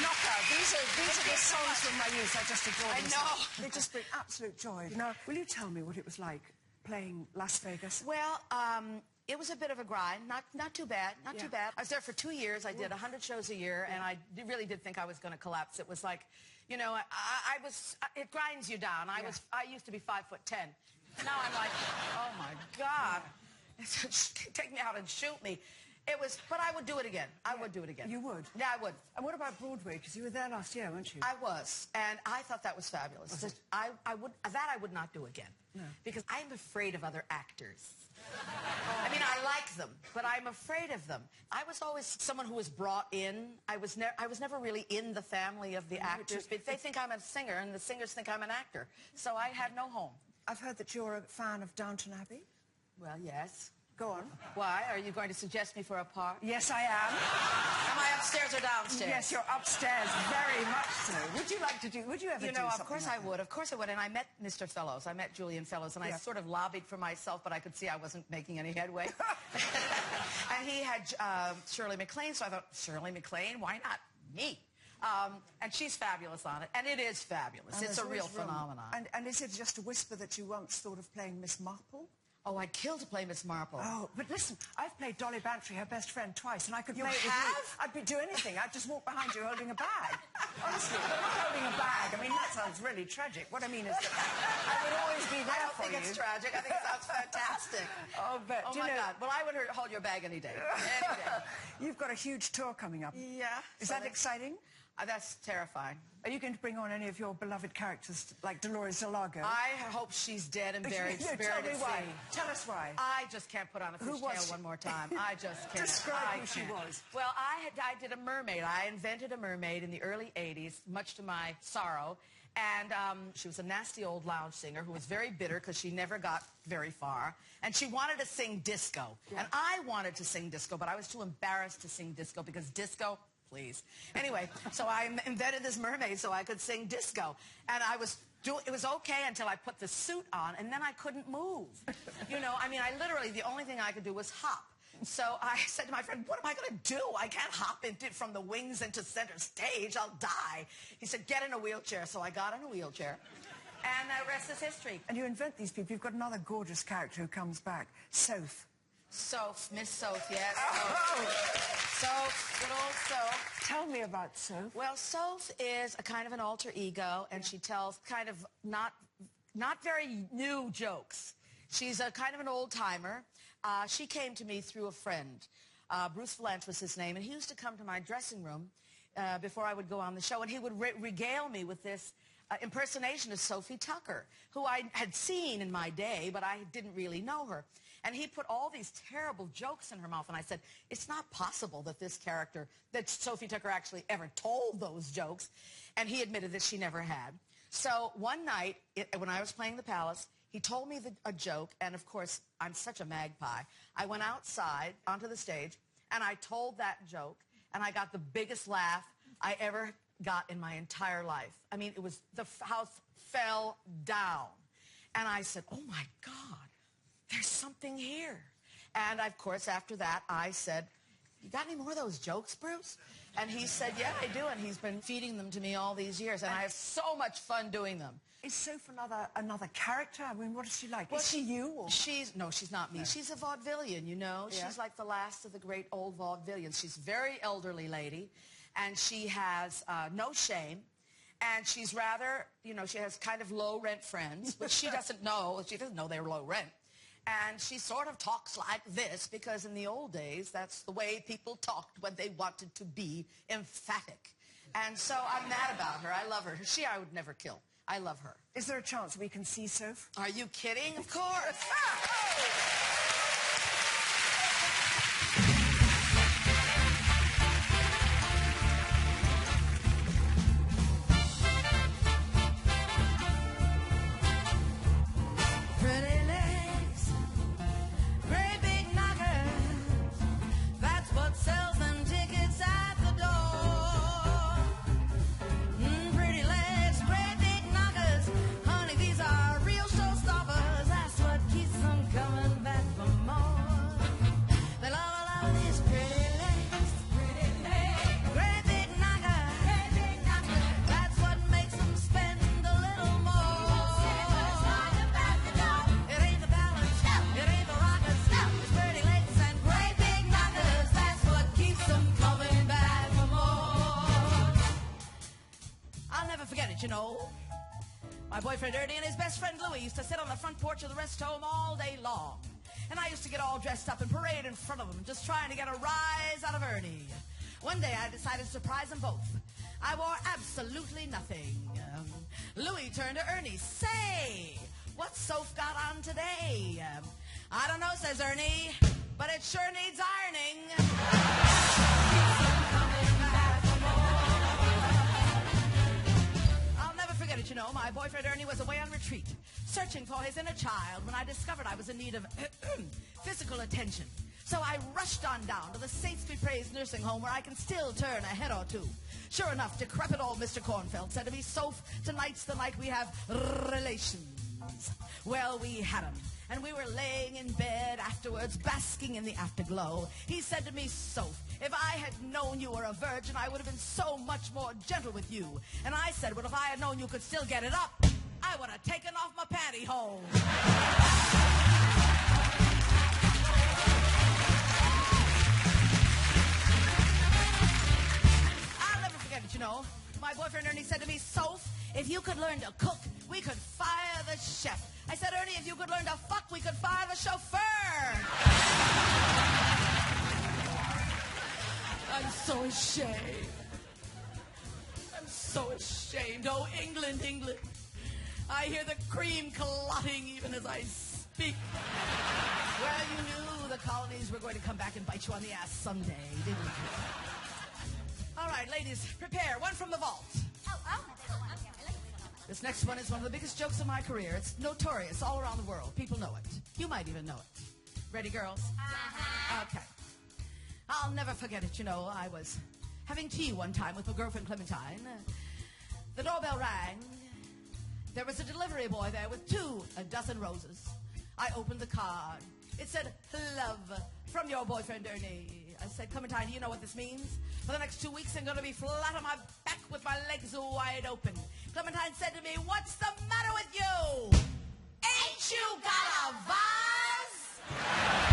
knockout. These are the songs from my youth. I just adore them. I know. They just bring absolute joy. Now, will you tell me what it was like playing Las Vegas? Well, it was a bit of a grind. Not too bad. Not too bad. I was there for 2 years. I did 100 shows a year, and I really did think I was going to collapse. It was like, you know, it grinds you down. I used to be 5'10". Now I'm like, oh my God, take me out and shoot me. It was, but I would do it again. I would do it again. You would? Yeah, I would. And what about Broadway? Because you were there last year, weren't you? I was, and I thought that was fabulous. I would not do again. No. Because I'm afraid of other actors. I mean, I like them, but I'm afraid of them. I was always someone who was brought in. I was never really in the family of the actors. But they think I'm a singer, and the singers think I'm an actor. So I had no home. I've heard that you're a fan of Downton Abbey. Well, yes. Go on. Why? Are you going to suggest me for a part? Yes, I am. Am I upstairs or downstairs? Yes, you're upstairs, very much so. Would you like to do, would you ever do something of course I would. Of course I would. And I met Mr. Fellows. I met Julian Fellows, and I sort of lobbied for myself, but I could see I wasn't making any headway. And he had Shirley MacLaine, so I thought, Shirley MacLaine, why not me? And she's fabulous on it, and it is fabulous. It's a real phenomenon. And is it just a whisper that you once thought of playing Miss Marple? Oh, I'd kill to play Miss Marple. Oh, but listen, I've played Dolly Bantry, her best friend, twice, and I could play it with you. I'd do anything. I'd just walk behind you holding a bag. Honestly, but not holding a bag. I mean, that sounds really tragic. What I mean is that I would always be there for you. I don't think it's tragic. I think it sounds fantastic. Oh, but oh my God. Well, I would hold your bag any day. Any day. You've got a huge tour coming up. Yeah. Is that exciting? That's terrifying. Are you going to bring on any of your beloved characters, like Dolores Zalago? I hope she's dead and buried. Tell me why. Tell us why. I just can't put on a fishtail one more time. I just can't. Describe who she was. Well, I did a mermaid. I invented a mermaid in the early 80s, much to my sorrow. And she was a nasty old lounge singer who was very bitter because she never got very far. And she wanted to sing disco. Yeah. And I wanted to sing disco, but I was too embarrassed to sing disco because disco... Please. Anyway, so I invented this mermaid so I could sing disco. And it was okay until I put the suit on, and then I couldn't move. You know, I mean, literally, the only thing I could do was hop. So I said to my friend, what am I going to do? I can't hop from the wings into center stage. I'll die. He said, get in a wheelchair. So I got in a wheelchair. And the rest is history. And you invent these people. You've got another gorgeous character who comes back, Soph. Soph, Miss Soph, yes. Oh. Soph, good old Soph. Tell me about Soph. Well, Soph is a kind of an alter ego, and she tells kind of not very new jokes. She's a kind of an old-timer. She came to me through a friend. Bruce Valent was his name, and he used to come to my dressing room before I would go on the show, and he would regale me with this impersonation of Sophie Tucker, who I had seen in my day, but I didn't really know her. And he put all these terrible jokes in her mouth, and I said, it's not possible that this character, that Sophie Tucker actually ever told those jokes. And he admitted that she never had. So one night, when I was playing the Palace, he told me a joke, and of course, I'm such a magpie. I went outside onto the stage, and I told that joke, and I got the biggest laugh I ever got in my entire life. I mean, it was, the house fell down. And I said, oh my God, there's something here. And of course, after that, I said, you got any more of those jokes, Bruce? And he said, yeah, I do. And he's been feeding them to me all these years. And I have so much fun doing them. Is Soph another character? I mean, what is she like? Well, is she you? Or? No, she's not me. No. She's a vaudevillian, you know. Yeah. She's like the last of the great old vaudevillians. She's a very elderly lady. And she has no shame. And she's rather, you know, she has kind of low-rent friends, which she doesn't know. She doesn't know they're low rent. And she sort of talks like this, because in the old days, that's the way people talked when they wanted to be emphatic. And so I'm mad about her. I love her. I would never kill. I love her. Is there a chance we can see Soph? Are you kidding? Of course. Coming back you know. My boyfriend Ernie and his best friend Louie used to sit on the front porch of the rest home all day long. And I used to get all dressed up and parade in front of them, just trying to get a rise out of Ernie. One day I decided to surprise them both. I wore absolutely nothing. Louie turned to Ernie. Say, what's Soph got on today? I don't know, says Ernie, but it sure needs ironing. I'll never forget it, you know. My boyfriend Ernie was away on retreat, searching for his inner child when I discovered I was in need of physical attention. So I rushed on down to the saints-be-praised nursing home where I can still turn a head or two. Sure enough, decrepit old Mr. Cornfeld said to me, Soph, tonight's the night we have relations. Well, we had them, and we were laying in bed afterwards, basking in the afterglow. He said to me, Soph, if I had known you were a virgin, I would have been so much more gentle with you. And I said, well, if I had known you could still get it up, I would have taken off my pantyhose. You know, my boyfriend Ernie said to me, Soph, if you could learn to cook, we could fire the chef. I said, Ernie, if you could learn to fuck, we could fire the chauffeur. I'm so ashamed. I'm so ashamed. Oh, England, England. I hear the cream clotting even as I speak. Well, you knew the colonies were going to come back and bite you on the ass someday, didn't you? All right, ladies, prepare. One from the vault. This next one is one of the biggest jokes of my career. It's notorious all around the world. People know it. You might even know it. Ready, girls? Okay. I'll never forget it, you know. I was having tea one time with my girlfriend Clementine. The doorbell rang. There was a delivery boy there with 24 roses. I opened the card. It said, love, from your boyfriend Ernie. I said, Clementine, do you know what this means? For the next 2 weeks, I'm going to be flat on my back with my legs wide open. Clementine said to me, what's the matter with you? Ain't you got a vase?